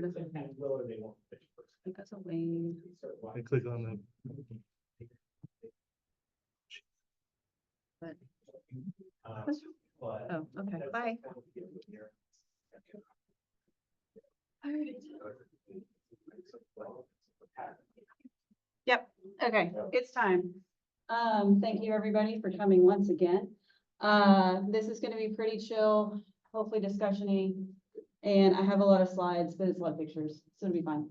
board. That's a wave. I click on the. But oh, okay. Bye. All right. Yep. Okay. It's time. Thank you everybody for coming once again. This is going to be pretty chill, hopefully discussion-y, and I have a lot of slides, but it's a lot of pictures, so it'll be fine.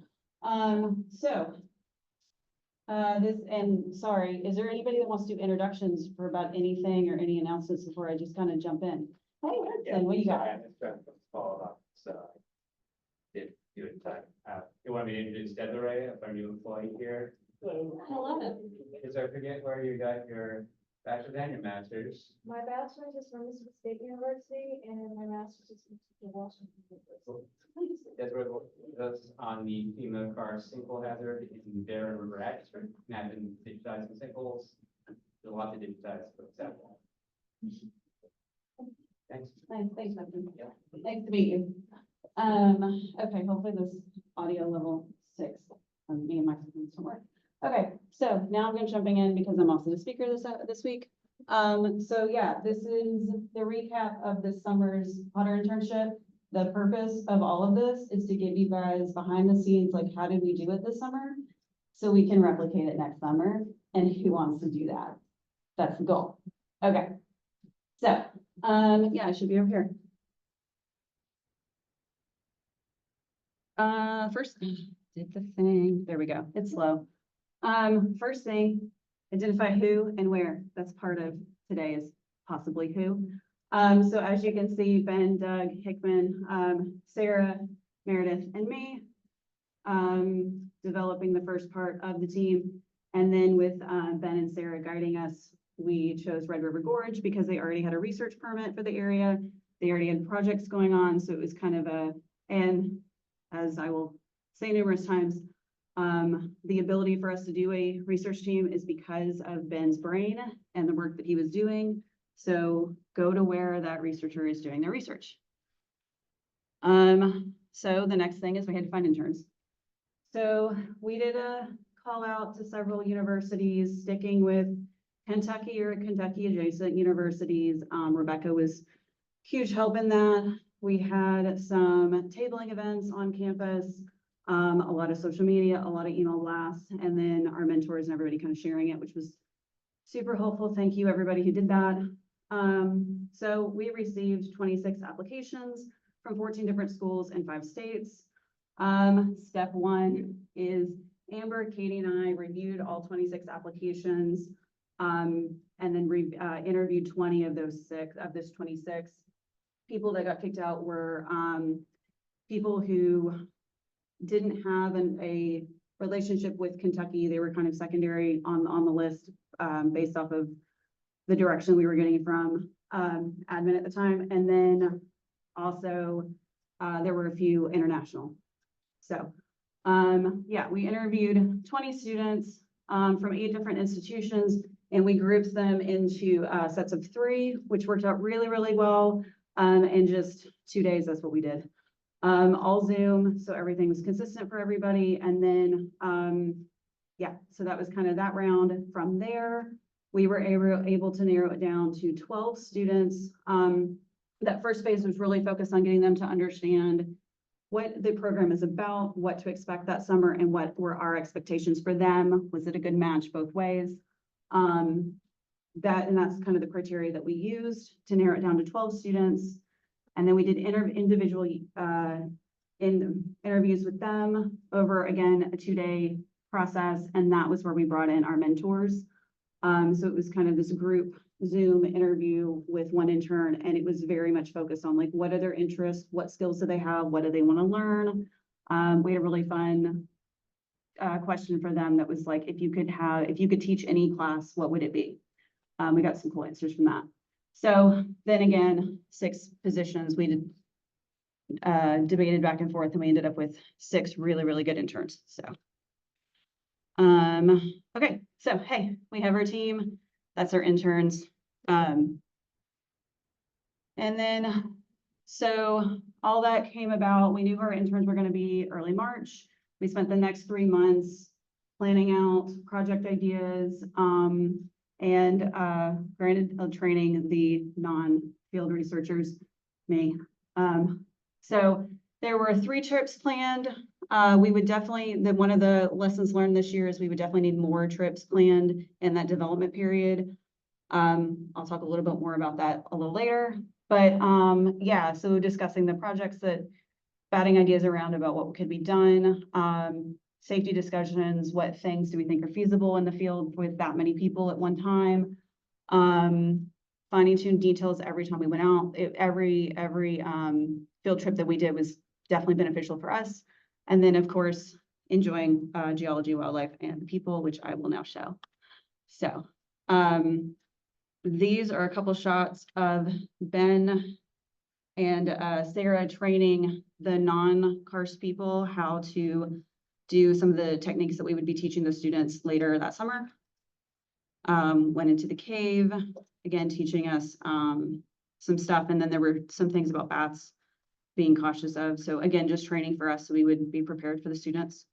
Sorry, is there anybody that wants to do introductions for about anything or any announcements before I just kind of jump in? Hey, Hudson, what you got? Follow up, so. If you would time, you want me to introduce Desiree, our new employee here? Hello. Because I forget where you got your bachelor's and your master's. My bachelor's is from Mississippi State University and my master's is from Washington University. Desiree was on the FEMA car sinkhole hazard in their River Extra, and I've been digitizing sinkholes. There's a lot to digitize, for example. Thanks. Nice, thanks, Hudson. Yeah. Nice to meet you. Okay, hopefully this audio level 6 of me and my husband will work. Okay, so now I'm going to jumping in because I'm also the speaker this week. So yeah, this is the recap of this summer's Potter internship. The purpose of all of this is to give you guys behind the scenes, like how did we do it this summer? So we can replicate it next summer, and who wants to do that? That's the goal. Okay, so yeah, I should be over here. First thing, did the thing, there we go, it's slow. First thing, identify who and where. That's part of today is possibly who. So as you can see, Ben, Doug, Hickman, Sarah, Meredith, and me, developing the first part of the team. And then with Ben and Sarah guiding us, we chose Red River Gorge because they already had a research permit for the area. They already had projects going on, so it was kind of and as I will say numerous times, the ability for us to do a research team is because of Ben's brain and the work that he was doing. So go to where that researcher is doing their research. So the next thing is we had to find interns. So we did a call out to several universities, sticking with Kentucky or Kentucky adjacent universities. Rebecca was huge help in that. We had some tabling events on campus, a lot of social media, a lot of email blasts, and then our mentors and everybody kind of sharing it, which was super helpful. Thank you, everybody who did that. So we received 26 applications from 14 different schools in 5 states. Step 1 is Amber, Katie, and I reviewed all 26 applications, and then interviewed 20 of those 26. People that got kicked out were people who didn't have a relationship with Kentucky. They were kind of secondary on the list based off of the direction we were getting from admin at the time. And then also there were a few international. So yeah, we interviewed 20 students from 8 different institutions, and we grouped them into sets of 3, which worked out really, really well. In just 2 days, that's what we did. All Zoom, so everything was consistent for everybody. And then, yeah, so that was kind of that round. From there, we were able to narrow it down to 12 students. That first phase was really focused on getting them to understand what the program is about, what to expect that summer, and what were our expectations for them. Was it a good match both ways? That's kind of the criteria that we used to narrow it down to 12 students. And then we did individual interviews with them over, again, a 2-day process. And that was where we brought in our mentors. So it was kind of this group Zoom interview with one intern, and it was very much focused on like, what are their interests? What skills do they have? What do they want to learn? We had a really fun question for them that was like, if you could teach any class, what would it be? We got some cool answers from that. So then again, 6 positions, we did debated back and forth, and we ended up with 6 really, really good interns. So, okay, so hey, we have our team. That's our interns. And then So all that came about, we knew our interns were gonna be early March. We spent the next 3 months planning out project ideas, and granted, training the non-field researchers, me. So there were 3 trips planned. We would definitely, one of the lessons learned this year is we would definitely need more trips planned in that development period. I'll talk a little bit more about that a little later, but, yeah, so discussing the projects that, batting ideas around about what could be done, safety discussions, what things do we think are feasible in the field with that many people at one time? Fine tune details every time we went out. Every field trip that we did was definitely beneficial for us. And then, of course, enjoying geology, wildlife, and people, which I will now show. So, these are a couple shots of Ben and Sarah training the non-karst people how to do some of the techniques that we would be teaching the students later that summer. Went into the cave, again, teaching us some stuff, and then there were some things about bats being cautious of. So again, just training for us so we would be prepared for the students.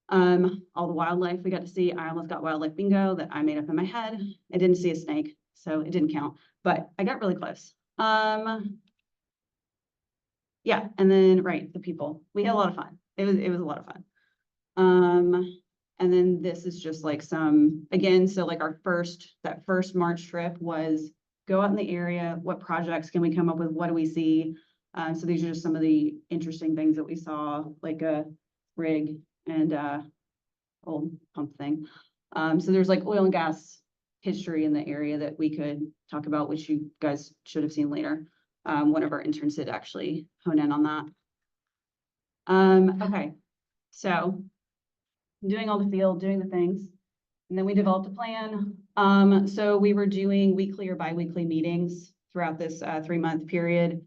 All the wildlife we got to see. I almost got wildlife bingo that I made up in my head. I didn't see a snake, so it didn't count, but I got really close. Yeah, and then, right, the people. We had a lot of fun. It was a lot of fun. And then this is just like some, again, so like that first March trip was go out in the area. What projects can we come up with? What do we see? So these are just some of the interesting things that we saw, like a rig and old pump thing. So there's like oil and gas history in the area that we could talk about, which you guys should have seen later. One of our interns did actually hone in on that. Okay, so doing all the field, doing the things, and then we developed a plan. So we were doing weekly or bi-weekly meetings throughout this 3-month period.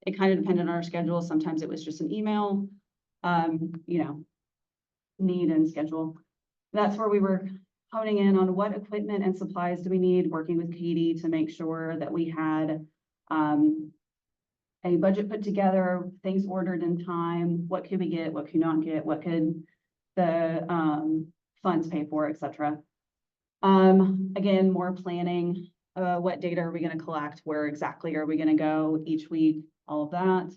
It kind of depended on our schedule. Sometimes it was just an email, need and schedule. That's where we were honing in on what equipment and supplies do we need, working with Katie to make sure that we had a budget put together, things ordered in time, what could we get, what could not get, what could the funds pay for, etc. Again, more planning, what data are we going to collect, where exactly are we going to go each week, all of that.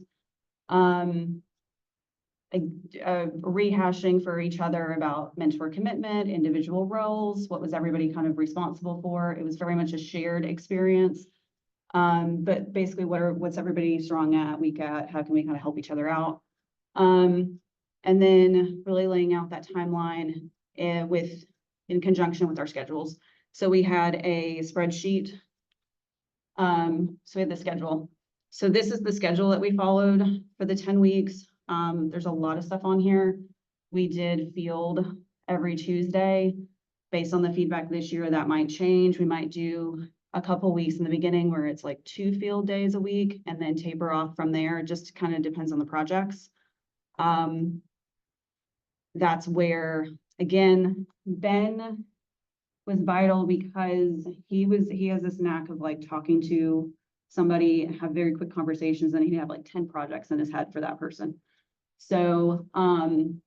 Rehashing for each other about mentor commitment, individual roles, what was everybody kind of responsible for. It was very much a shared experience. But basically what's everybody strong at, weak at, how can we kind of help each other out? And then really laying out that timeline in conjunction with our schedules. So we had a spreadsheet. So we had the schedule. So this is the schedule that we followed for the 10 weeks. There's a lot of stuff on here. We did field every Tuesday. Based on the feedback this year, that might change. We might do a couple weeks in the beginning where it's like 2 field days a week and then taper off from there. It just kind of depends on the projects. That's where, again, Ben was vital because he has this knack of like talking to somebody, have very quick conversations, and he'd have like 10 projects in his head for that person. So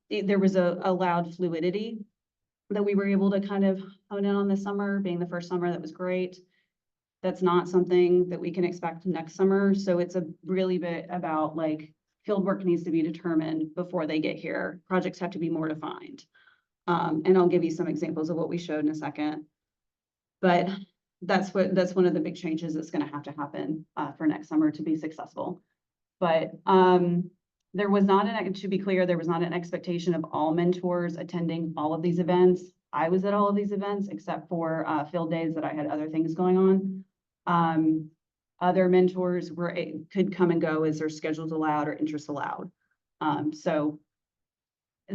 there was a loud fluidity that we were able to kind of hone in on this summer, being the first summer. That was great. That's not something that we can expect next summer. So it's a really bit about like field work needs to be determined before they get here. Projects have to be more defined. And I'll give you some examples of what we showed in a second. But that's one of the big changes that's going to have to happen for next summer to be successful. But there was not to be clear, there was not an expectation of all mentors attending all of these events. I was at all of these events except for field days that I had other things going on. Other mentors could come and go as their schedules allowed or interests allowed. So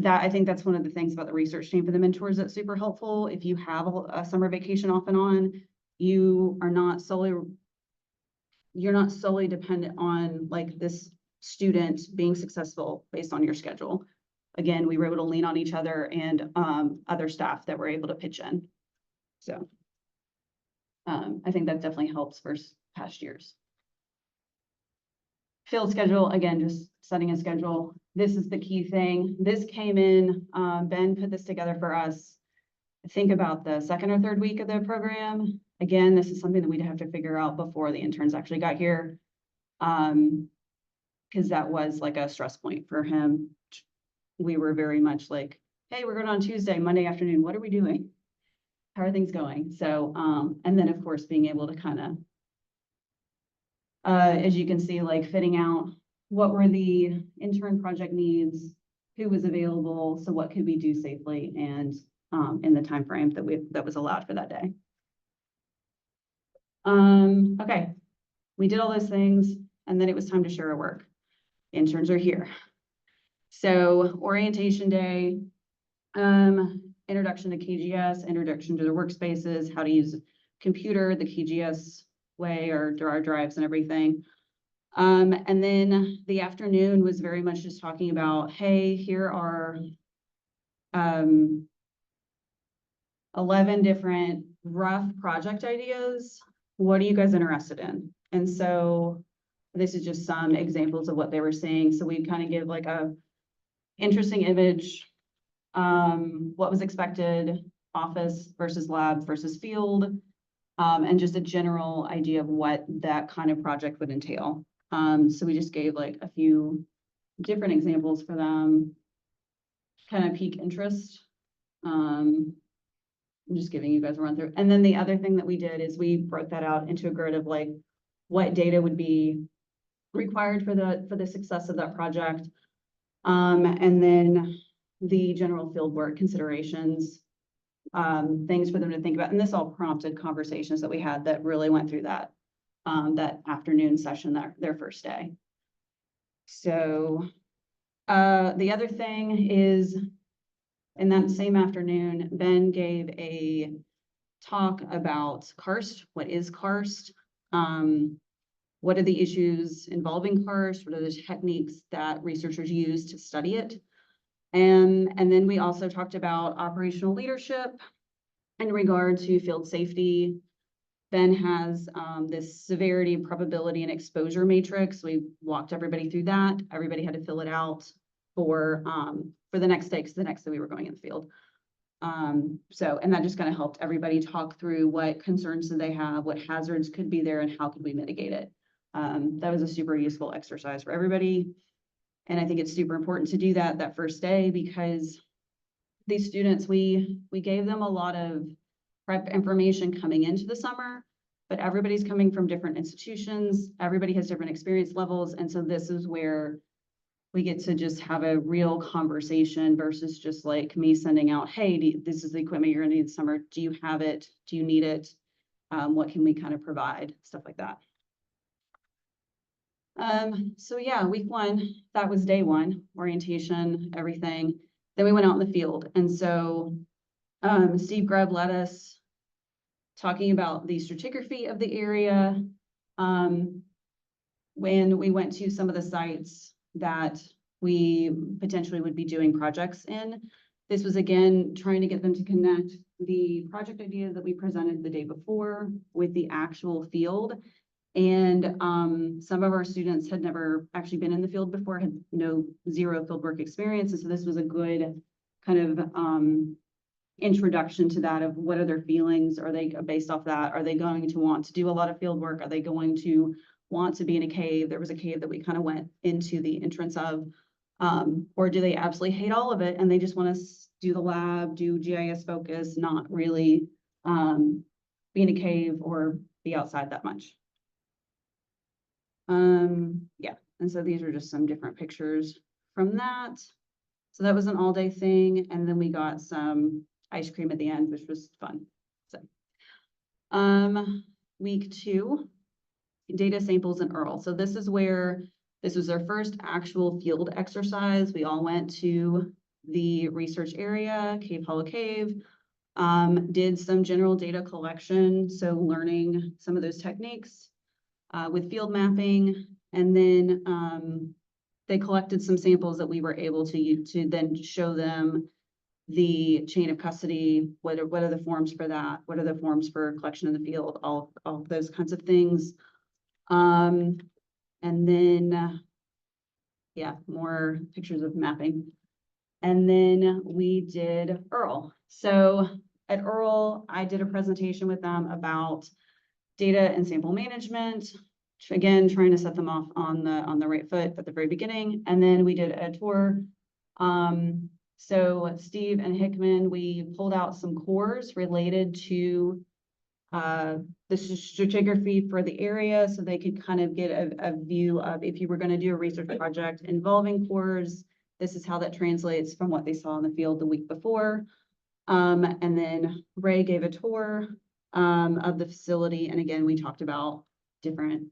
I think that's one of the things about the research team for the mentors that's super helpful. If you have a summer vacation off and on, you're not solely dependent on like this student being successful based on your schedule. Again, we were able to lean on each other and other staff that were able to pitch in. So I think that definitely helps versus past years. Field schedule, again, just setting a schedule. This is the key thing. This came in, Ben put this together for us. I think about the second or third week of the program. Again, this is something that we'd have to figure out before the interns actually got here. Because that was like a stress point for him. We were very much like, hey, we're going on Tuesday, Monday afternoon. What are we doing? How are things going? So, and then of course, being able to kind of, as you can see, like fitting out what were the intern project needs, who was available, so what could we do safely and in the time frame that was allowed for that day. Okay, we did all those things, and then it was time to share our work. Interns are here. So orientation day, introduction to KGS, introduction to the workspaces, how to use computer, the KGS way, or our drives and everything. And then the afternoon was very much just talking about, hey, here are 11 different rough project ideas. What are you guys interested in? And so this is just some examples of what they were saying. So we kind of give like a interesting image, what was expected, office versus lab versus field, and just a general idea of what that kind of project would entail. So we just gave like a few different examples for them, kind of pique interest. I'm just giving you guys a run through. And then the other thing that we did is we broke that out into a grid of like what data would be required for the success of that project. And then the general field work considerations, things for them to think about. And this all prompted conversations that we had that really went through that, that afternoon session, their first day. So the other thing is, in that same afternoon, Ben gave a talk about karst. What is karst? What are the issues involving karst? What are the techniques that researchers use to study it? And then we also talked about operational leadership in regard to field safety. Ben has this severity, probability, and exposure matrix. We walked everybody through that. Everybody had to fill it out for the next day, because the next day we were going in the field. So, and that just kind of helped everybody talk through what concerns do they have, what hazards could be there, and how could we mitigate it. That was a super useful exercise for everybody. And I think it's super important to do that first day, because these students, we gave them a lot of prep information coming into the summer, but everybody's coming from different institutions. Everybody has different experience levels. And so this is where we get to just have a real conversation versus just like me sending out, hey, this is the equipment you're gonna need this summer. Do you have it? Do you need it? What can we kind of provide? Stuff like that. So yeah, week one, that was day one, orientation, everything. Then we went out in the field. And so Steve Grubb led us talking about the stratigraphy of the area. When we went to some of the sites that we potentially would be doing projects in. This was again, trying to get them to connect the project idea that we presented the day before with the actual field. And some of our students had never actually been in the field before, had zero fieldwork experience. And so this was a good kind of introduction to that, of what are their feelings? Are they, based off that, are they going to want to do a lot of field work? Are they going to want to be in a cave? There was a cave that we kind of went into the entrance of, or do they absolutely hate all of it and they just want to do the lab, do GIS focus, not really be in a cave or be outside that much. Yeah, and so these are just some different pictures from that. So that was an all-day thing, and then we got some ice cream at the end, which was fun. So week two, data samples and Earl. So this is where this was our first actual field exercise. We all went to the research area, Cave Hollow Cave, did some general data collection, so learning some of those techniques with field mapping, and then they collected some samples that we were able to use to then show them the chain of custody, what are the forms for that, what are the forms for collection in the field, all of those kinds of things. And then, yeah, more pictures of mapping. And then we did Earl. So at Earl, I did a presentation with them about data and sample management. Again, trying to set them off on the right foot at the very beginning. And then we did a tour. So Steve and Hickman, we pulled out some cores related to the stratigraphy for the area, so they could kind of get a view of if you were going to do a research project involving cores, this is how that translates from what they saw in the field the week before. And then Ray gave a tour of the facility, and again, we talked about different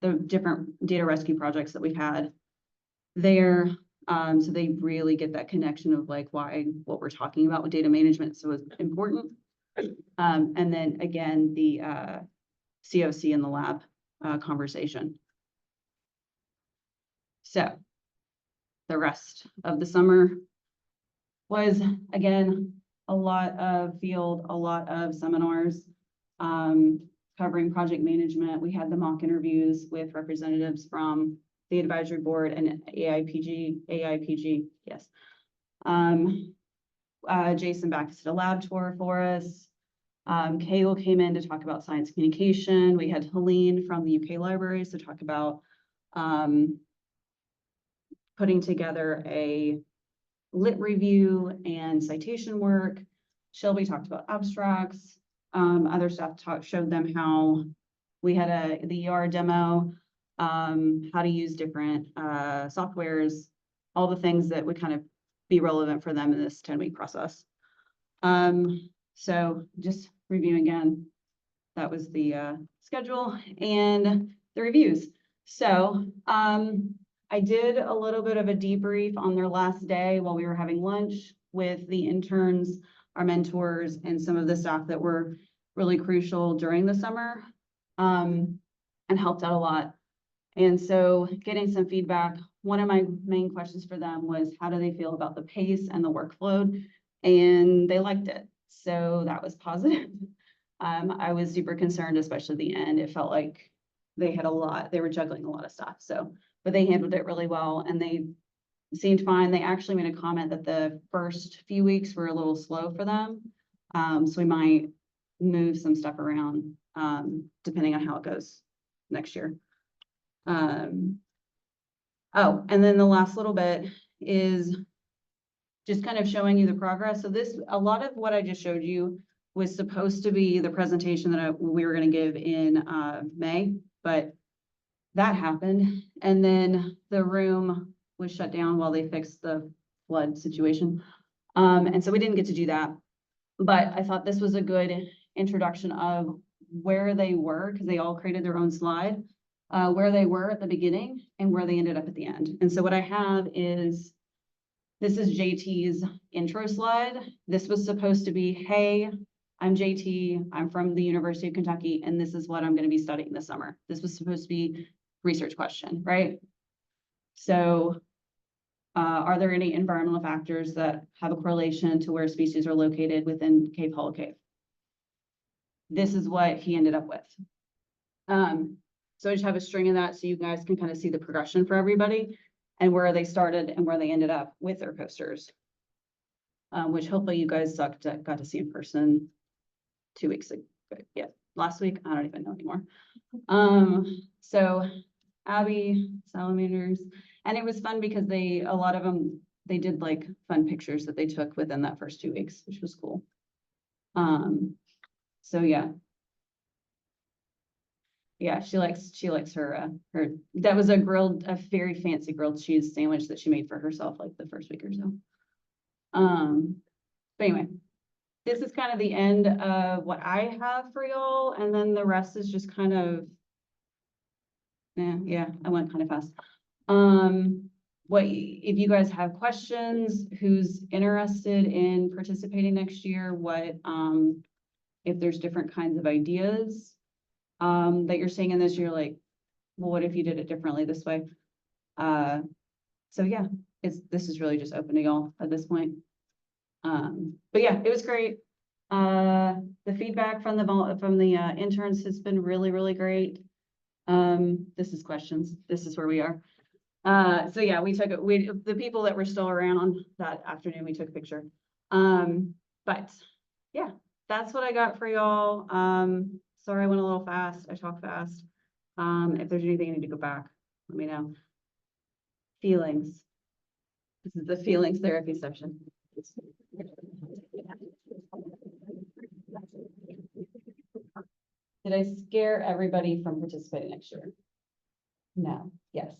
the different data rescue projects that we've had there. So they really get that connection of like why what we're talking about with data management so is important. And then again, the COC in the lab conversation. So the rest of the summer was, again, a lot of field, a lot of seminars covering project management. We had the mock interviews with representatives from the advisory board and AIPG, yes. Jason Backus did a lab tour for us. Kale came in to talk about science communication. We had Helene from the UK Libraries to talk about putting together a lit review and citation work. Shelby talked about abstracts. Other staff showed them how we had the ER demo, how to use different softwares, all the things that would kind of be relevant for them in this 10-week process. So just reviewing again, that was the schedule and the reviews. So I did a little bit of a debrief on their last day while we were having lunch with the interns, our mentors, and some of the staff that were really crucial during the summer and helped out a lot. And so getting some feedback, one of my main questions for them was how do they feel about the pace and the workload? And they liked it. So that was positive. I was super concerned, especially at the end. It felt like they had a lot, they were juggling a lot of stuff. So, but they handled it really well and they seemed fine. They actually made a comment that the first few weeks were a little slow for them. So we might move some stuff around depending on how it goes next year. Oh, and then the last little bit is just kind of showing you the progress. So this, a lot of what I just showed you was supposed to be the presentation that we were going to give in May, but that happened. And then the room was shut down while they fixed the flood situation. And so we didn't get to do that. But I thought this was a good introduction of where they were, because they all created their own slide, where they were at the beginning and where they ended up at the end. And so what I have is, this is JT's intro slide. This was supposed to be, hey, I'm JT, I'm from the University of Kentucky, and this is what I'm going to be studying this summer. This was supposed to be research question, right? So are there any environmental factors that have a correlation to where species are located within Cave Hollow Cave? This is what he ended up with. So I just have a string of that so you guys can kind of see the progression for everybody and where they started and where they ended up with their posters, which hopefully you guys got to see in person 2 weeks ago. Yeah, last week, I don't even know anymore. So Abby, salamanders, and it was fun because a lot of them, they did like fun pictures that they took within that first 2 weeks, which was cool. So yeah. Yeah, she likes her that was a very fancy grilled cheese sandwich that she made for herself like the first week or so. But anyway, this is kind of the end of what I have for y'all, and then the rest is just kind of, yeah, I went kind of fast. If you guys have questions, who's interested in participating next year, if there's different kinds of ideas that you're seeing in this year, like, well, what if you did it differently this way? So yeah, this is really just open to y'all at this point. But yeah, it was great. The feedback from the interns has been really, really great. This is questions. This is where we are. So yeah, the people that were still around on that afternoon, we took a picture. But yeah, that's what I got for y'all. Sorry, I went a little fast. I talk fast. If there's anything I need to go back, let me know. Feelings. This is the feelings therapy session. Did I scare everybody from participating next year? No, yes.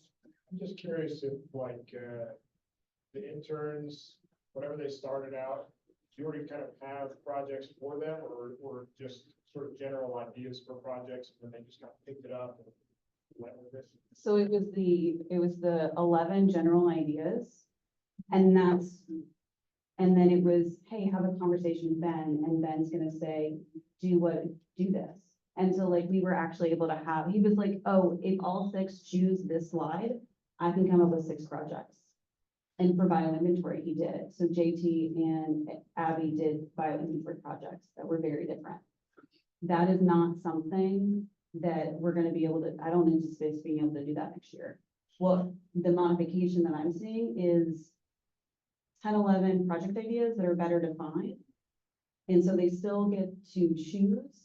I'm just curious if like, the interns, whatever they started out, do you already kind of have projects for them or just sort of general ideas for projects and then they just kind of picked it up and went with it? So it was the 11 general ideas. And then it was, hey, have a conversation with Ben, and Ben's gonna say, do this. And so like, we were actually able to have, he was like, oh, if all 6 choose this slide, I can come up with 6 projects. And for bioinventory, he did. So JT and Abby did bioinventory projects that were very different. That is not something that we're gonna be able to, I don't anticipate being able to do that next year. Well, the modification that I'm seeing is 10, 11 project ideas that are better defined. And so they still get to choose.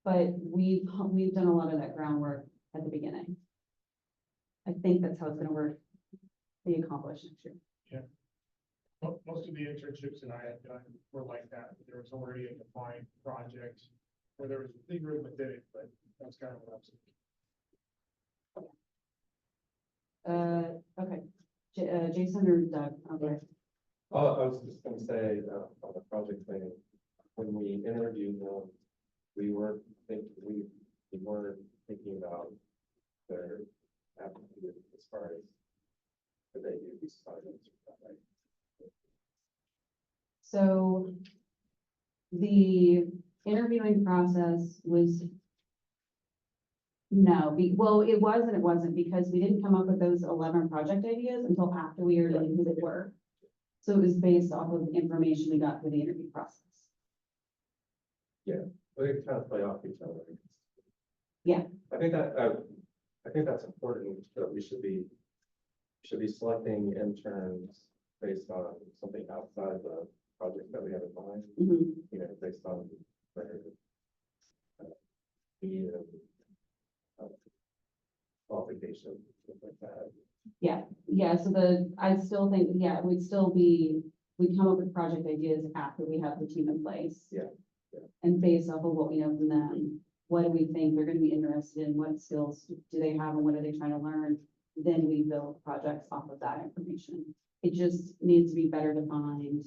But we've done a lot of that groundwork at the beginning. I think that's how it's gonna work, be accomplished next year. Most of the internships that I had done were like that. There was already a defined project where there was legal within it, but that's kind of what I'm saying. Okay. Jason or Doug? Okay. I was just gonna say, on the project thing, when we interviewed them, we weren't thinking about their aptitude as far as could they do these projects, right? So the interviewing process was well, it was and it wasn't, because we didn't come up with those 11 project ideas until after we already knew who they were. So it was based off of the information we got through the interview process. They kind of play off each other. Yeah. I think that's important, that we should be selecting interns based on something outside the project that we have in mind, Mhm. you know, based on their need and qualifications, stuff like that. Yeah, so I still think, yeah, we'd come up with project ideas after we have the team in place. Yeah. And based off of what we know from them, what do we think they're gonna be interested in, what skills do they have, and what are they trying to learn? Then we build projects off of that information. It just needs to be better defined.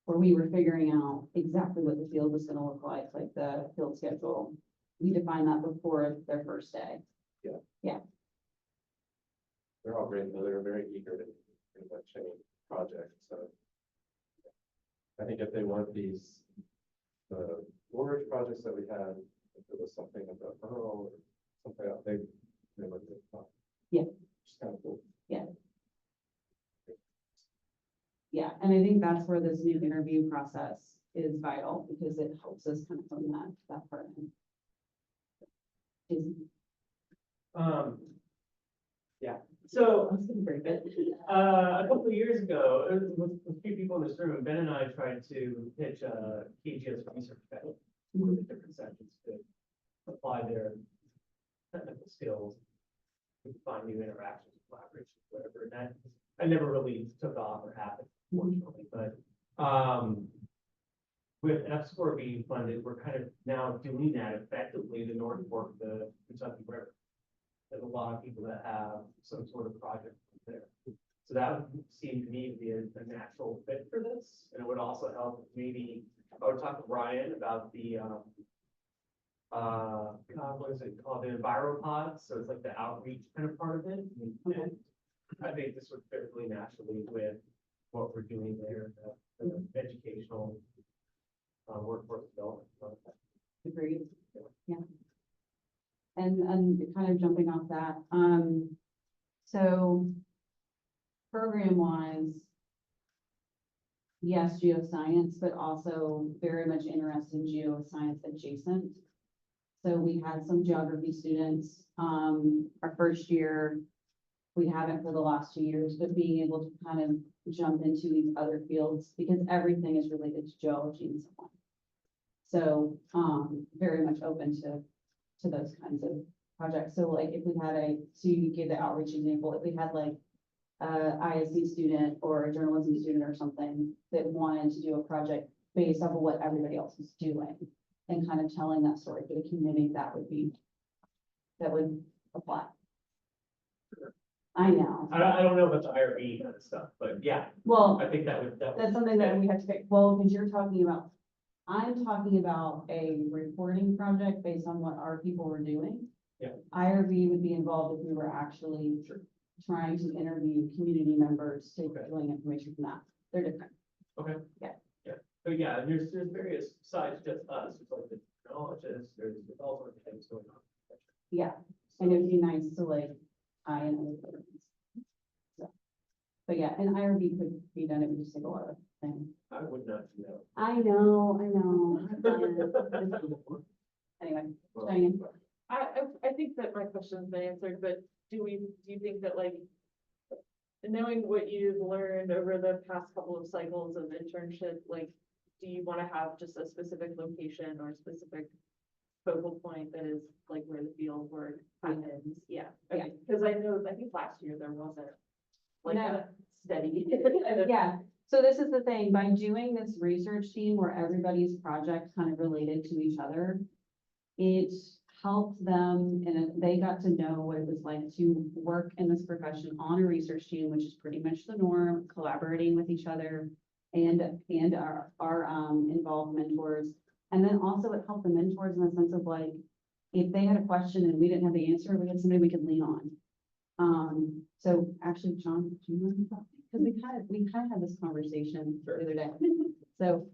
Where we were figuring out exactly what the field was gonna look like the field schedule. We defined that before their first day. They're all great, though. They're very eager to pretty much any project, so. I think if they want these, the storage projects that we had, if it was something about Earl or something else, they would be fun. Yeah. Just kind of cool. Yeah, and I think that's where this new interview process is vital, because it helps us kind of from that part. So, That's gonna be very good. a couple of years ago, with a few people in this room, Ben and I tried to pitch a KGS research fellow, where the different sections could apply their technical skills, to find new interactions, collaboration, whatever, and that never really took off or happened, fortunately, but, with F-SCORE being funded, we're kind of now doing that effectively the North Fork of the Kentucky River. There's a lot of people that have some sort of project there. So that would seem to me to be a natural fit for this. And it would also help maybe, I would talk to Brian about the, what is it called? The EnviroPod. So it's like the outreach kind of part of it. And I think this would fit really naturally with what we're doing there, the educational workforce development. Agreed. Yeah. And kind of jumping off that, so program wise, yes, geoscience, but also very much interested in geoscience adjacent. So we had some geography students, our first year. We haven't for the last 2 years, but being able to kind of jump into these other fields because everything is related to geology in some way. So, very much open to those kinds of projects. So like if we had so you gave the outreach example, if we had like a ISC student or a journalism student or something that wanted to do a project based off of what everybody else is doing and kind of telling that story for the community, that would apply. I know. I don't know about the IRB kind of stuff, but yeah, Well, I think that would. that's something that we have to pick, well, because I'm talking about a reporting project based on what our people were doing. Yeah. IRB would be involved if we were actually trying to interview community members, taking information from that. They're different. Okay. Yeah. Yeah, but yeah, there's various sides to us, it's like the technologists, there's all sorts of things going on. Yeah, and it would be nice to like, and other programs. So, but yeah, and IRB could be done, it would just take a lot of things. I would not know. I know. Anyway, Diane. I think that my question's been answered, but do you think that like, knowing what you've learned over the past couple of cycles of internship, like, do you want to have just a specific location or a specific focal point that is like where the field work happens? Yeah, okay, because I think last year there wasn't like No. a steady. Yeah, so this is the thing, by doing this research team where everybody's project kind of related to each other, it helped them and they got to know what it was like to work in this profession on a research team, which is pretty much the norm, collaborating with each other and our involved mentors. And then also it helped the mentors in the sense of like, if they had a question and we didn't have the answer, we had somebody we could lean on. So actually, John, do you want to talk? Because we kind of had this conversation the other day. So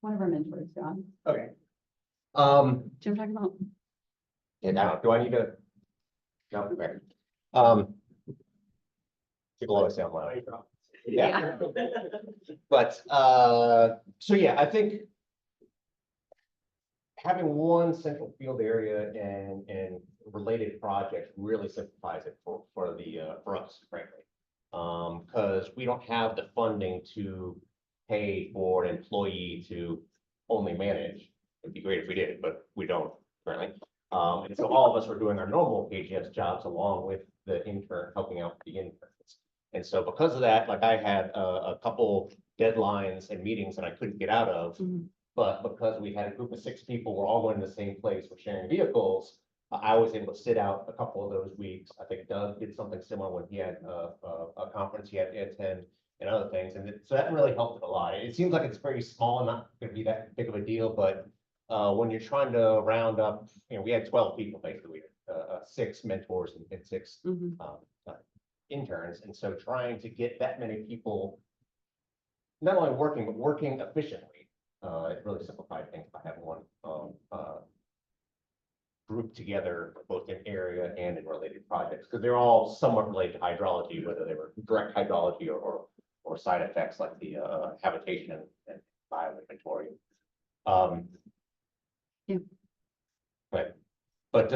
one of our mentors, John, Okay. do you want to talk about? Yeah, now, do I need to? No, okay. People always say I'm loud. Yeah. But, so yeah, I think having one central field area and related projects really simplifies it for us, frankly. Because we don't have the funding to pay for an employee to only manage. It'd be great if we did, but we don't currently. And so all of us were doing our normal KGS jobs along with the intern, helping out the interns. And so because of that, like I had a couple deadlines and meetings that I couldn't get out of. But because we had a group of 6 people, we're all going to the same place, we're sharing vehicles. I was able to sit out a couple of those weeks. I think Doug did something similar when he had a conference he had to attend and other things. And so that really helped a lot. It seems like it's very small and not going to be that big of a deal, but when you're trying to round up, we had 12 people basically, 6 mentors and 6 interns. And so trying to get that many people, not only working, but working efficiently, it really simplified things by having one group together, both in area and in related projects, because they're all somewhat related to hydrology, whether they were direct hydrology or side effects like the habitation and bioinventory. Yeah. Right. But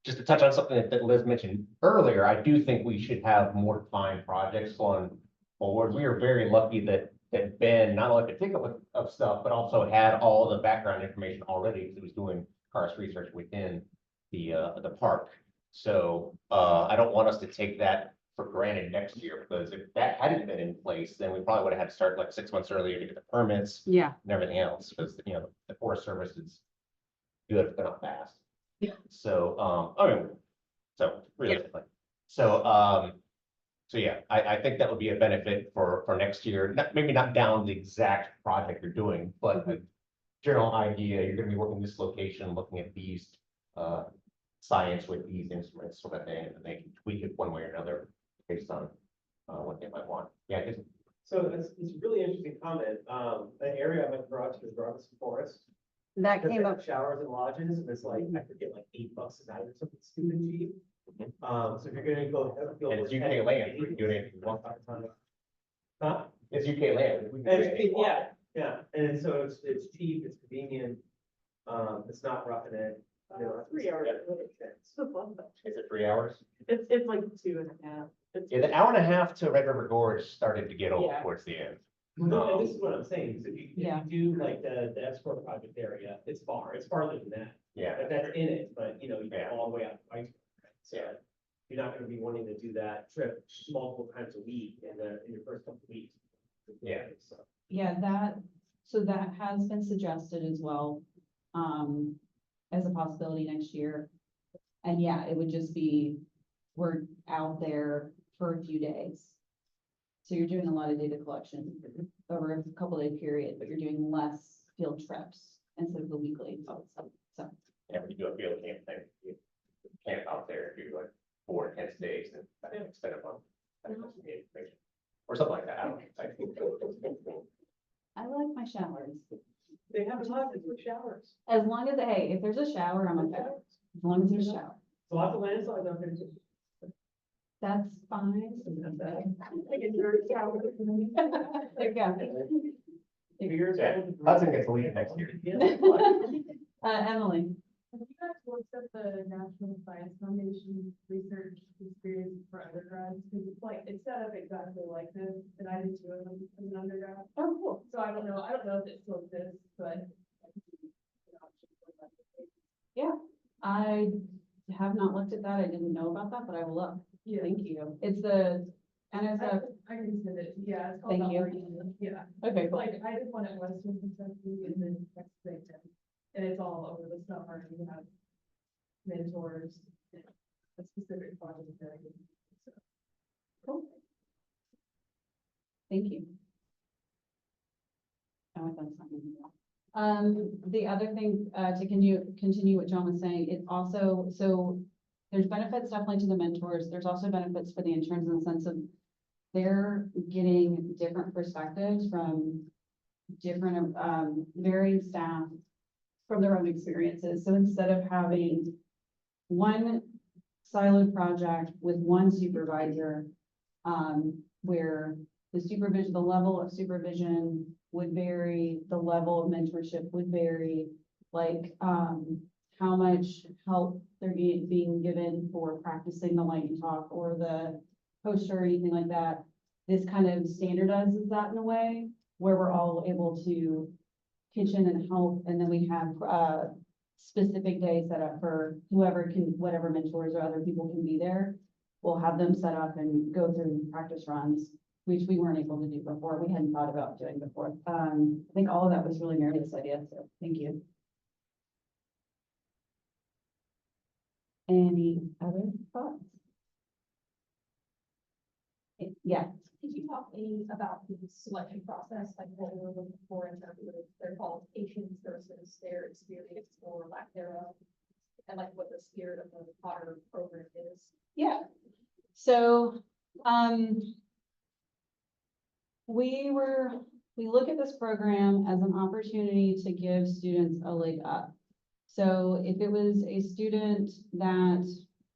just to touch on something that Liz mentioned earlier, I do think we should have more defined projects going forward. We are very lucky that Ben not only could think of stuff, but also had all the background information already because he was doing karst research within the park. So I don't want us to take that for granted next year, because if that hadn't been in place, then we probably would have had to start like 6 months earlier to get the permits Yeah. and everything else, because the Forest Service is good, but not fast. Yeah. So so realistically, so yeah, I think that would be a benefit for next year. Maybe not down the exact project you're doing, but a general idea. You're going to be working this location, looking at these science with these instruments, sort of thing, and they can tweak it one way or another based on what they might want. Yeah, So it's a really interesting comment. An area I might draw to is Robinson Forest. That Because came they up. have showers and lodges, and it's like, I forget, like $8 a night or something stupid cheap. So if you're gonna go. and it's UK land. We can do anything we want. Huh? It's UK land. We can do anything we want. Yeah, and so it's cheap, it's convenient, it's not roughing it. No, 3 hours. It's so fun. Is it 3 hours? It's like 2.5. It's Yeah, the hour and a half to Red River Gorge started to get old Yeah. towards the end. Well, and this is what I'm saying, is if Yeah. you do like the export project area, it's farther than that. Yeah, But that's in it, but you know, you Yeah. go all the way out to White. So Yeah. you're not gonna be wanting to do that trip multiple times a week in your first couple of weeks. Yeah. So. Yeah, so that has been suggested as well, as a possibility next year. And yeah, it would just be, we're out there for a few days. So you're doing a lot of data collection over a couple day period, but you're doing less field trips instead of the weekly. So, and when you do a field camp thing, you camp out there, do like 4 intense days and instead of one. Or something like that, I don't know. I like my showers. They have lots of showers. As long as, hey, if there's a shower, I'm okay. As long as there's a shower. Lots of landslides out there too. That's fine. Like a dirt shower. There you go. Yeah, Hudson gets to leave next year. Emily, Have you guys looked at the National Science Foundation research experience for undergrads? Because it's like, it's set up exactly like this, and I did too as an undergrad. oh, cool. So I don't know if it still exists, but. I have not looked at that. I didn't know about that, but I will look. Yeah. Thank you. It's the NSF. I can send it, yeah, it's called. Thank you. Outreach. Yeah, Okay, cool. like, I did one at Western Kentucky and then Texas A&M, and it's all over the summer, and you have mentors, and a specific project that I did. So, Cool. Thank you. Oh, I thought something. The other thing, to continue what John was saying, it also, so there's benefits definitely to the mentors. There's also benefits for the interns in the sense of they're getting different perspectives from different, varying staff from their own experiences. So instead of having one siloed project with one supervisor, where the supervision, the level of supervision would vary, the level of mentorship would vary, like, how much help they're being given for practicing the lightning talk or the poster or anything like that. This kind of standardizes that in a way where we're all able to pitch in and help, and then we have, specific days set up for whoever can, whatever mentors or other people can be there. We'll have them set up and go through practice runs, which we weren't able to do before. We hadn't thought about doing before. I think all of that was really Meredith's idea, so thank you. Any other thoughts? Yeah, Could you talk any about the selection process, like what we're looking for in terms of their qualifications versus their experience or lack thereof? And like what the spirit of the Potter program is? yeah. So, we look at this program as an opportunity to give students a leg up. So if it was a student that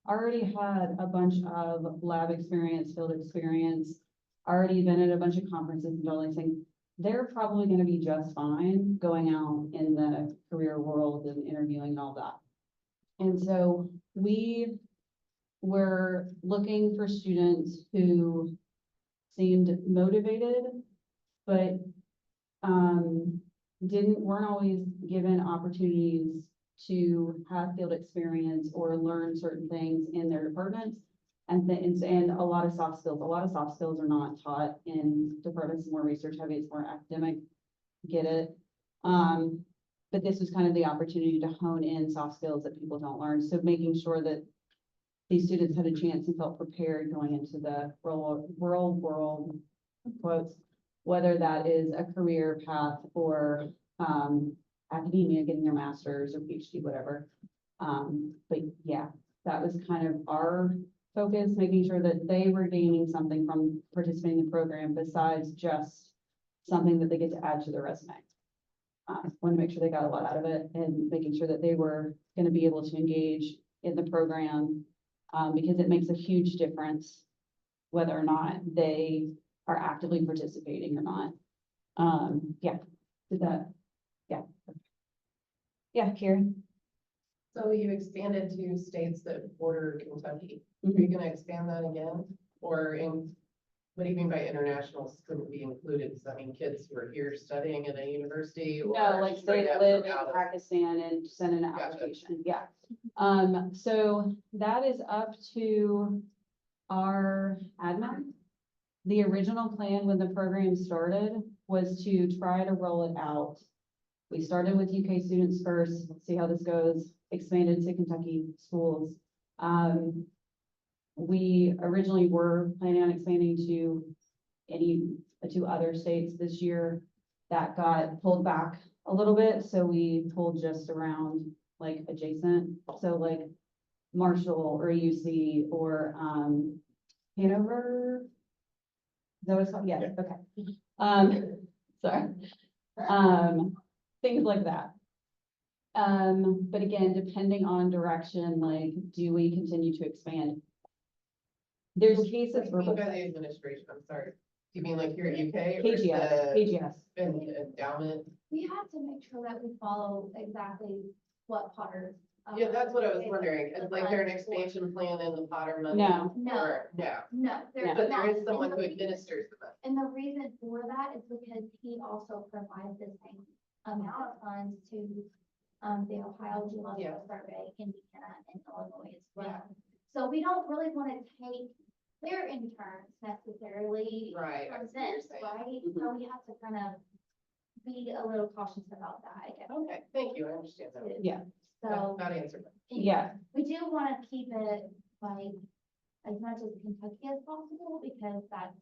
already had a bunch of lab experience, field experience, already been at a bunch of conferences and all these things, they're probably gonna be just fine going out in the career world and interviewing and all that. And so we were looking for students who seemed motivated, but weren't always given opportunities to have field experience or learn certain things in their departments. And a lot of soft skills. A lot of soft skills are not taught in departments more research heavy, it's more academic. Get it? But this was kind of the opportunity to hone in soft skills that people don't learn. So making sure that these students had a chance and felt prepared going into the real world quotes, whether that is a career path or academia, getting their master's or PhD, whatever. But yeah, that was kind of our focus, making sure that they were gaining something from participating in the program besides just something that they get to add to their resume. Want to make sure they got a lot out of it and making sure that they were going to be able to engage in the program, because it makes a huge difference whether or not they are actively participating or not. Yeah, did that, yeah. Yeah, Karen. So you expanded to states that border Kentucky. Are Mhm. you gonna expand that again? Or what do you mean by internationals couldn't be included? Does that mean kids who are here studying at a university? No, or like straight they up live from in out of- Pakistan and send an Gotcha. application, yeah. So that is up to our admin. The original plan when the program started was to try to roll it out. We started with UK students first, see how this goes, expanded to Kentucky schools. We originally were planning on expanding to other states this year. That got pulled back a little bit, so we pulled just around like adjacent, so like Marshall or UC or, Hanover. Is that what it's called? Yeah, okay. Sorry. Things like that. But again, depending on direction, like, do we continue to expand? There's What cases do you where mean by the administration? I'm sorry. Do you mean like here at UK? or KGS, the KGS. Endowment? We have to make sure that we follow exactly what Potter. Yeah, that's what I was is wondering. the Is like there an funds for. expansion plan in the Potter money? No. No. Or no? No, there's But not. there is And someone the who reason- administers the money. And the reason for that is because he also provides the same amount of funds to, the Ohio Yeah. Geological Survey, Indiana, and Illinois as well. So we don't really want to take their interns necessarily Right. I from see what you're this, saying. right? So we have to kind of be a little cautious about that, I guess. Okay, thank you. I understand that. Yeah. So. That answered it. Yeah, We do want to keep it like as much as Kentucky as possible because that's,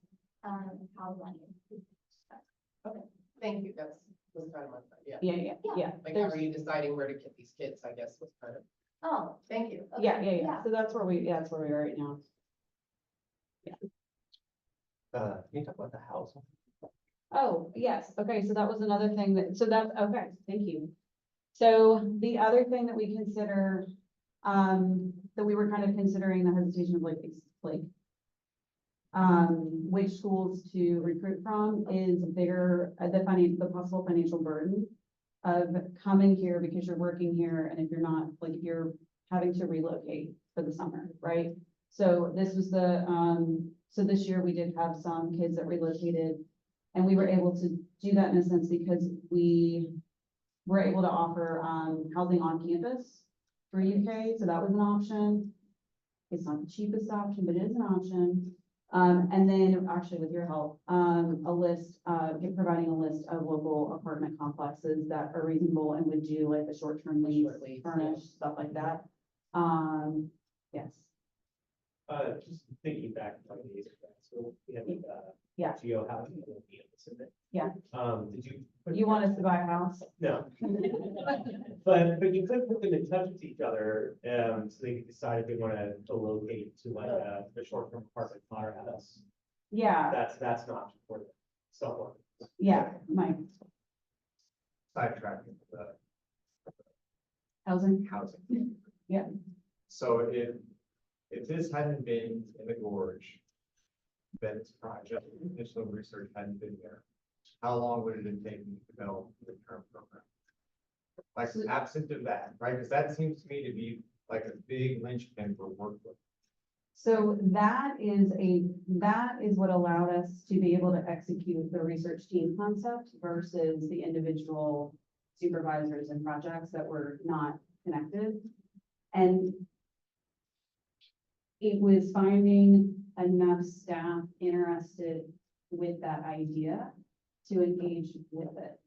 how money is. Thank you. Was kind of my, yeah. yeah. Like, how There's- are you deciding where to get these kids, I guess, was kind of, Oh, thank you. okay, Yeah. So that's where we are right now. Can you talk about the housing? Oh, yes, okay, so that was another thing okay, thank you. So the other thing that we consider, that we were kind of considering the hesitation of which schools to recruit from is bigger, the possible financial burden of coming here because you're working here, and if you're not, like, if you're having to relocate for the summer, right? So this was so this year we did have some kids that relocated, and we were able to do that in a sense because we were able to offer, housing on campus for UK, so that was an option. It's not the cheapest option, but it is an option. And then actually with your help, providing a list of local apartment complexes that are reasonable and would do like a short-term lease, Short lease, furnished, stuff like that. Yes, Just thinking back a couple days ago, so we had, Yeah. Geo housing, in it. Yeah. Did you? put you want us to buy a house? No. But you could put them in touch with each other, so they could decide if they want to locate to like a short-term apartment house. Yeah, That's an option for them, someone. yeah, Mike, Sidetracking, housing, housing. Yeah. So if this hadn't been in the gorge, Ben's project, initial research hadn't been there, how long would it have taken to develop the current program? Like So- absent of that, right? Because that seems to me to be like a big linchpin for workload. so that is what allowed us to be able to execute the research team concept versus the individual supervisors and projects that were not connected. And it was finding enough staff interested with that idea to engage with it.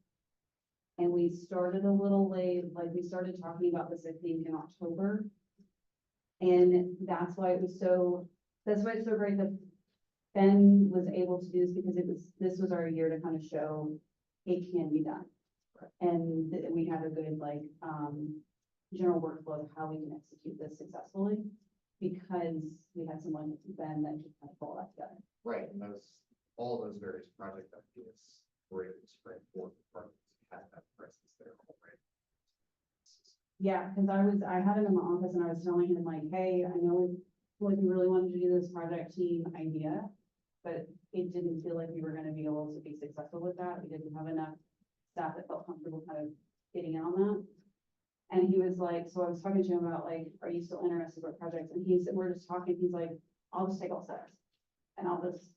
And we started a little late, like we started talking about this, I think, in October. And that's why it's so great that Ben was able to do this because this was our year to kind of show it can be done. And that we have a good general workflow of how we can execute this successfully because we had someone, Ben, that could kind of pull that together. Right. And all those various project ideas were able to spread forth departments, had that presence there already. Yeah, because I had him in my office and I was telling him like, hey, I know we really wanted to do this project team idea, but it didn't feel like we were gonna be able to be successful with that. We didn't have enough staff that felt comfortable kind of getting in on that. And he was like, so I was talking to him about like, are you still interested in projects? And he said, we're just talking, he's like, I'll just take all six. And I'll just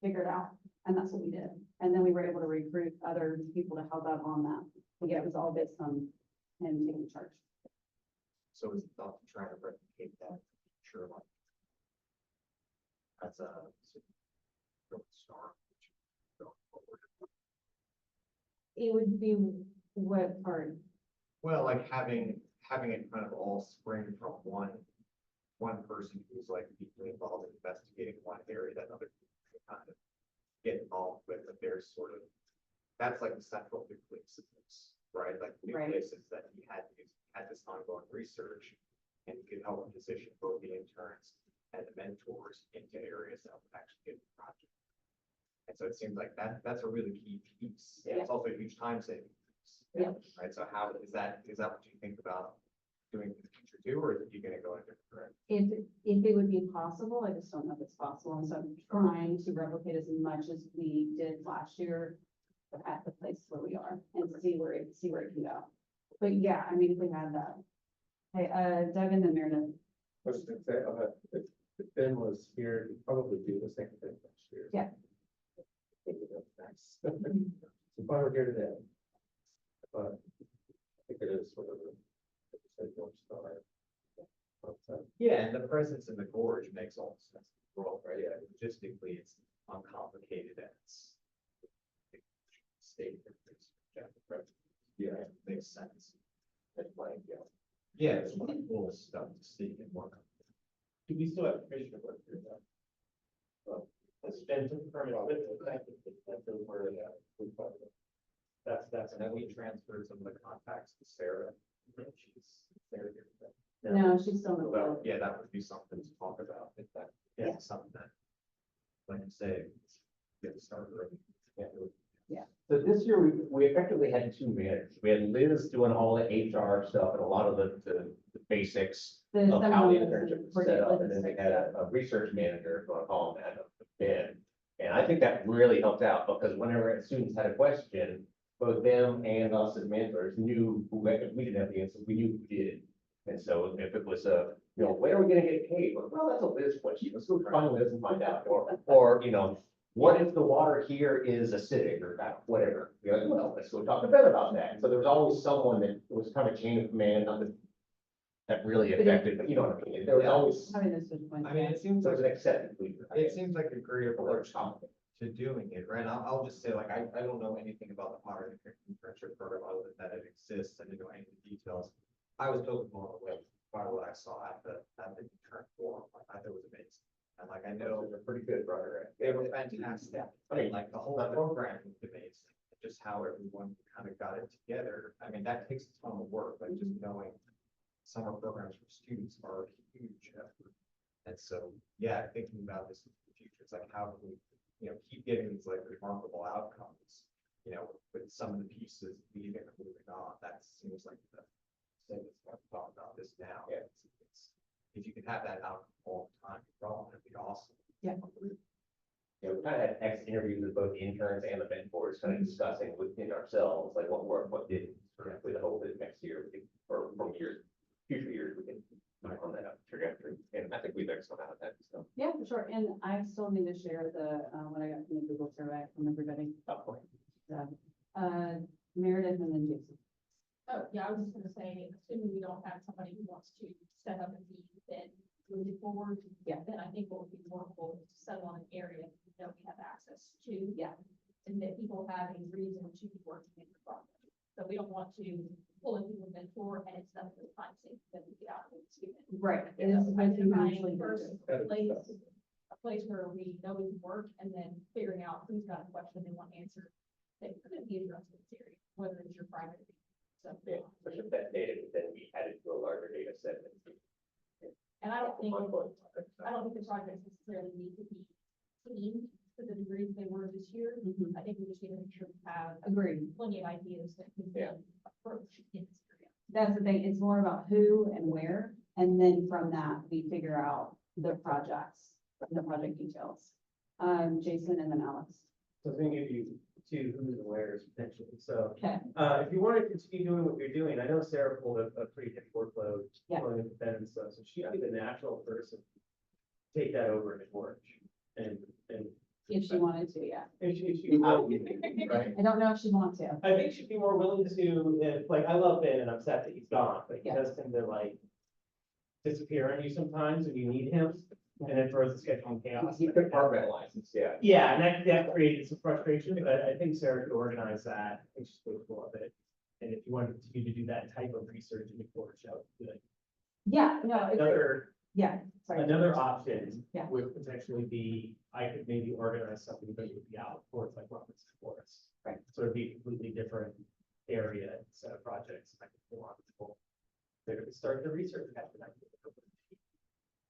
figure it out. And that's what we did. And then we were able to recruit other people to help out on that. Again, it was all based on him taking charge. So is the thought to try to replicate that, sure, like. That's a. Star. Going forward. It would be what part? Well, like having it kind of all spring from one person who's like deeply involved in investigating one area that other people can kind of get involved with, but there's sort of, that's like the central nucleus of this, right? Like the Right. nucleus is that you had this ongoing research and you could help position both the interns and the mentors into areas that would actually get the project. And so it seems like that's a really key piece. And it's also a huge time saving. piece, Yeah. Right, so how, is that what you think about doing in the future too, or are you gonna go in a different direction? If it would be possible, I just don't know if it's possible. And so I'm trying to replicate as much as we did last year at the place where we are and see where it can go. But yeah, I mean, if we had that. Hey, Doug and then Meredith. I was gonna say, if Ben was here, he'd probably do the same thing next year. Yeah. Nice. So why we're here today. But I think it is sort of a North Star. Yeah, and the presence in the gorge makes all the sense in the world, right? Yeah, logistically, it's uncomplicated and it's state. Yeah, it makes sense. It's like, yeah, it's one of the coolest stuff to see in one. Do we still have permission to work through that? That's been permanent. That's, And then we transferred some of the contacts to Sarah. She's there. No, she's still in the Well, field. yeah, that would be something to talk about, if that, Yeah. is something that, like you say, get started early. So this year, we effectively had two managers. We had Liz doing all the HR stuff and a lot of the basics The of how the seminars internship and was set up, and then logistics, we had a research manager, if you want to call him that, Ben. And I think that really helped out, because whenever students had a question, both them and us as mentors knew who, if we didn't have the answer, we knew who did. And so if it was when are we gonna get paid? Well, that's a Liz question, let's go find Liz and find out, or, what if the water here is acidic or whatever? You're like, well, let's go talk to Ben about that. So there was always someone that was kind of chain of command, nothing that really affected, but you know what I mean? There was always, Having those switch points. I mean, it seems there like, was an accepted leader. I it guess. seems like a great approach to doing it, right? I'll just say, like, I don't know anything about the modern internship program other than that it exists. I didn't know any of the details. I was totally blown away by what I saw at the intern forum. Like, I thought it was amazing. And like, I know They're pretty good, brother. they were fantastic. I mean, like, the whole program was amazing. Just how everyone kind of got it together. I mean, that takes a ton of work, like just knowing summer programs for students are a huge effort. And so, yeah, thinking about this in the future, it's like, how can we, keep getting these like remarkable outcomes, with some of the pieces leaving and moving on. That seems like the same as what I'm talking about this now. Yeah. If you can have that outcome all the time, it'd be awesome. Yeah. We kind of had X interviews with both interns and the mentors, kind of discussing within ourselves, like what worked, what didn't, with the hope that next year, or from future years, we can on that trajectory. And I think we've excelled out of that, so. Yeah, for sure. And I still need to share what I got from the Google survey from everybody. So, Meredith and then Jason. Oh, yeah, I was just gonna say, assuming we don't have somebody who wants to set up and be then moving forward. Yeah. Then I think what would be wonderful is to settle on an area that we know we have access to. Yeah. And that people have a reason to be working in the project. So we don't want to pull in people mentor and it's nothing but time saving, then we get out of the student. Right. You know, identifying mutually first beneficial. a place where we know we can work and then figuring out who's got a question they want answered. That could be addressed in this area, whether it's your private. So. Yeah, especially if that data would then be added to a larger data set. And I don't think the projects necessarily need to be clean to the degree that they were this year. Mhm. I think we just need to make sure we have Agreed. plenty of ideas that we Yeah. can approach in this area. That's the thing. It's more about who and where. And then from that, we figure out the projects, the project details. Jason and then Alex. So I think if you to who's and where's potentially, so. Okay. If you want to continue doing what you're doing, I know Sarah pulled a pretty heavy workload. Yeah. Going into Ben and stuff, so she'd be the natural person to take that over in George. And If she wanted to, yeah. if she will, right? I don't know if she wants to. I think she'd be more willing to, if, like, I love Ben and I'm sad that he's gone, but he Yeah. does tend to like disappear on you sometimes when you need him, and it throws the schedule in chaos. You could compartmentalize, yeah. Yeah, and that created some frustration, but I think Sarah could organize that, I think she's capable of it. And if you want to continue to do that type of research in the court show, Yeah, no, it's, yeah, sorry. another option Yeah. would potentially be, I could maybe organize something, but it would be out towards like Robertson Forest. Right. So it'd be a completely different area, set of projects, I could go on people. They could start the research after that.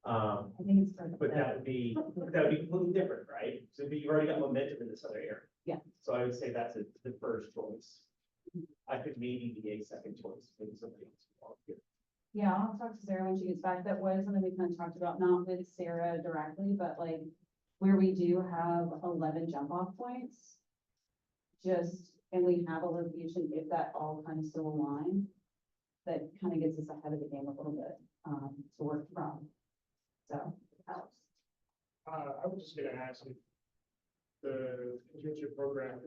I think it's. for But that would be completely different, right? So you've already got momentum in this other area. Yeah. So I would say that's the first choice. I could maybe be a second choice, maybe somebody else. Will volunteer. Yeah, I'll talk to Sarah when she gets back. That was something we kind of talked about, not with Sarah directly, but like where we do have 11 jump off points. And we have a location, if that all kind of still align, that kind of gets us ahead of the game a little bit, to work from. So, it helps. I was just gonna ask if the internship program,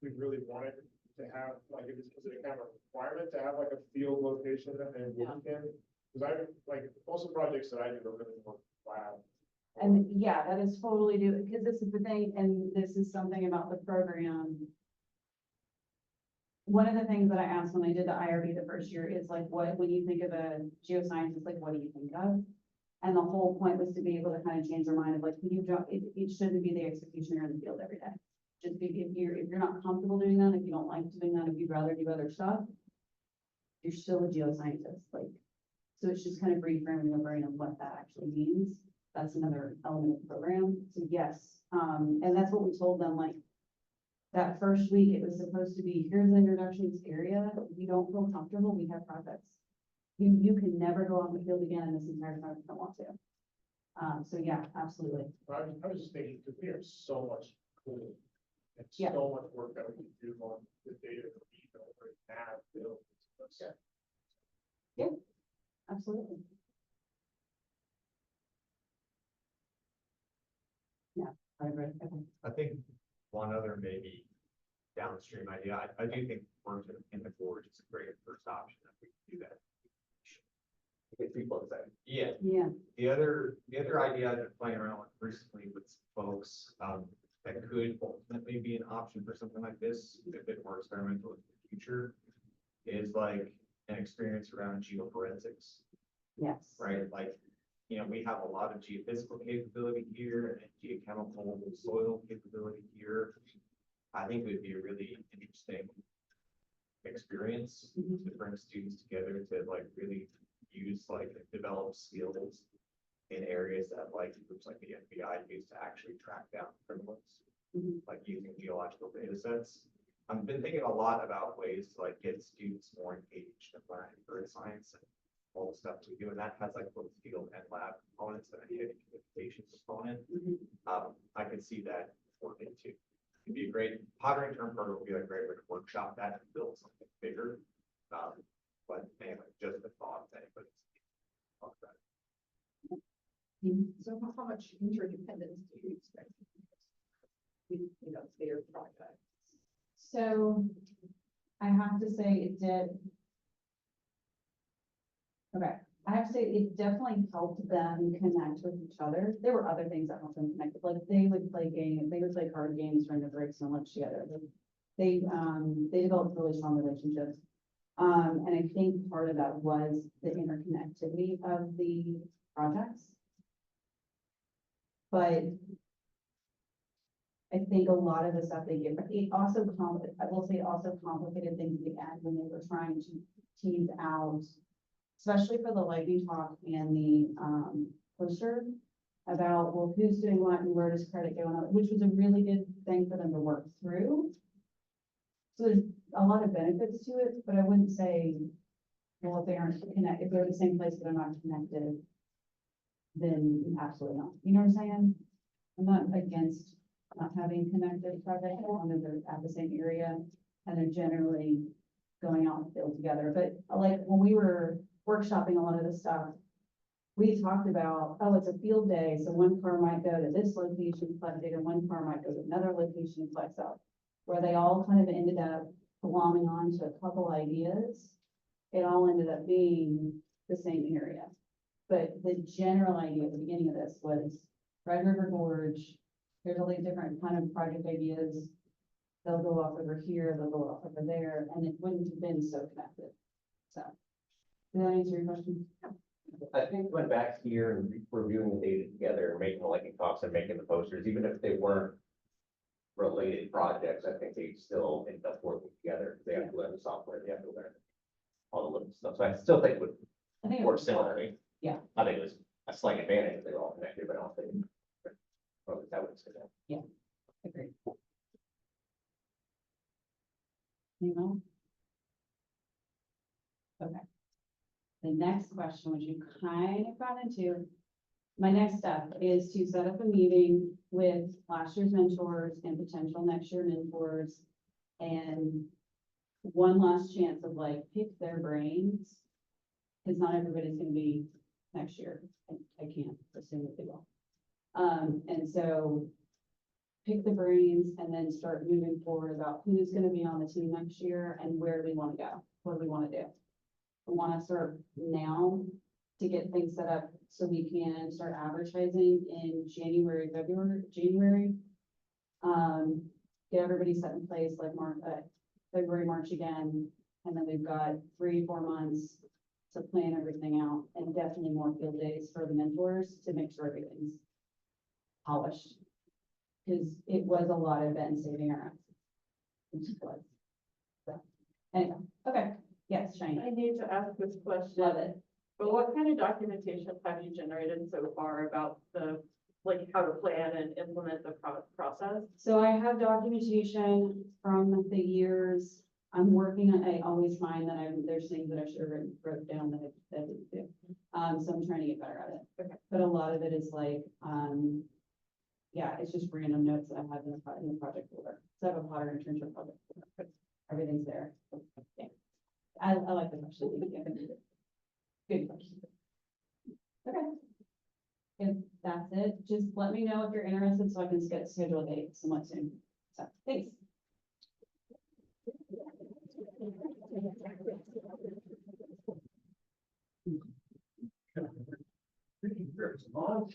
we really wanted to have, like, is it a kind of requirement to have like a field location and work in? Cause most of the projects that I do are really more lab. And yeah, that is totally due, because this is the thing, and this is something about the program. One of the things that I asked when I did the IRB the first year is like, when you think of a geoscientist, like, what do you think of? And the whole point was to be able to kind of change their mind of like, when you drop, it shouldn't be the executioner in the field every day. Just be, if you're not comfortable doing that, if you don't like doing that, if you'd rather do other stuff, you're still a geoscientist, like, so it's just kind of reframing the brain of what that actually means. That's another element of the program. So yes, and that's what we told them, like, that first week, it was supposed to be, here's the introduction to this area. If you don't feel comfortable, we have projects. You can never go on the field again in this entire time if you don't want to. So yeah, absolutely. I was just thinking, because we have so much cool and Yeah. so much work that we can do on the data that we already have built. Absolutely. Yeah, I agree. Okay. I think one other maybe downstream idea, I do think working in the gorge is a great first option if we can do that. Get people excited. Yeah, Yeah, the other idea I've been playing around with recently with folks, that could ultimately be an option for something like this, if it were experimental in the future, is like an experience around geoforensics, yes. right? Like, we have a lot of geophysical capability here and geochemical soil capability here. I think it would be a really interesting experience Mhm. to bring students together to like really use, like, develop skills in areas that like groups like the FBI use to actually track down criminals, Mhm. like using geological data sets. I've been thinking a lot about ways to like get students more engaged in learning earth science and all the stuff we do, and that has like both field and lab components and a communication component. Mhm. I could see that working too. It'd be a great, pottery term program would be a great way to workshop that and build something bigger. But anyway, just a thought, if anybody's talk about it. So how much interdependence do you expect? Their project? So I have to say it did. Okay, I have to say it definitely helped them connect with each other. There were other things that helped them connect, like they would play games, they would play card games during the breaks and lunch together. They developed really strong relationships. And I think part of that was the interconnectivity of the projects. But I think a lot of the stuff they give, it also, I will say, also complicated things at the end when they were trying to tease out, especially for the lightning talk and the poster about, well, who's doing what and where does credit go, and which was a really good thing for them to work through. So there's a lot of benefits to it, but I wouldn't say, well, if they aren't connected, if they're in the same place but they're not connected, then absolutely not. You know what I'm saying? I'm not against not having connected projects, as long as they're at the same area, and they're generally going out in the field together. But like, when we were workshopping a lot of this stuff, we talked about, oh, it's a field day, so one car might go to this location, collect data, and one car might go to another location and collect stuff. Where they all kind of ended up glomming on to a couple ideas. It all ended up being the same area. But the general idea at the beginning of this was Red River Gorge, there's all these different kind of project ideas. They'll go off over here, they'll go off over there, and it wouldn't have been so connected. So, did that answer your question? I think going back here and reviewing the data together, and making the Lightning talks and making the posters, even if they weren't related projects, I think they still end up working together. They have to learn the software, they have to learn all the little stuff. So I still think it would I think it work was similarly. Yeah. I think it was a slight advantage if they were all connected, but I don't think. Well, that would say that. agreed. Anyone else? Okay. The next question, which you kind of got into, my next step is to set up a meeting with last year's mentors and potential next year mentors. And one last chance of like, pick their brains. Cause not everybody's gonna be next year. I can't assume that they will. And so pick the brains and then start moving forward about who's gonna be on the team next year and where do we wanna go? What do we wanna do? We wanna start now to get things set up so we can start advertising in January, January. Get everybody set in place like February, March again, and then we've got 3-4 months to plan everything out, and definitely more field days for the mentors to make sure everything's polished. Cause it was a lot of Ben saving our asses. It just was. So, anyway, okay, yes, Shane, I need to ask this question. love it. But what kind of documentation have you generated so far about the, like, how to plan and implement the process? So I have documentation from the years. I'm working on, I always find that there's things that I should have wrote down that I didn't do. So I'm trying to get better at it. Okay. But a lot of it is like, yeah, it's just random notes that I have in the project folder. So I have a Potter internship project folder. Everything's there. Yeah. I like the question. Good question. Okay. If that's it, just let me know if you're interested so I can schedule a date somewhat soon. So, thanks. There's a lot.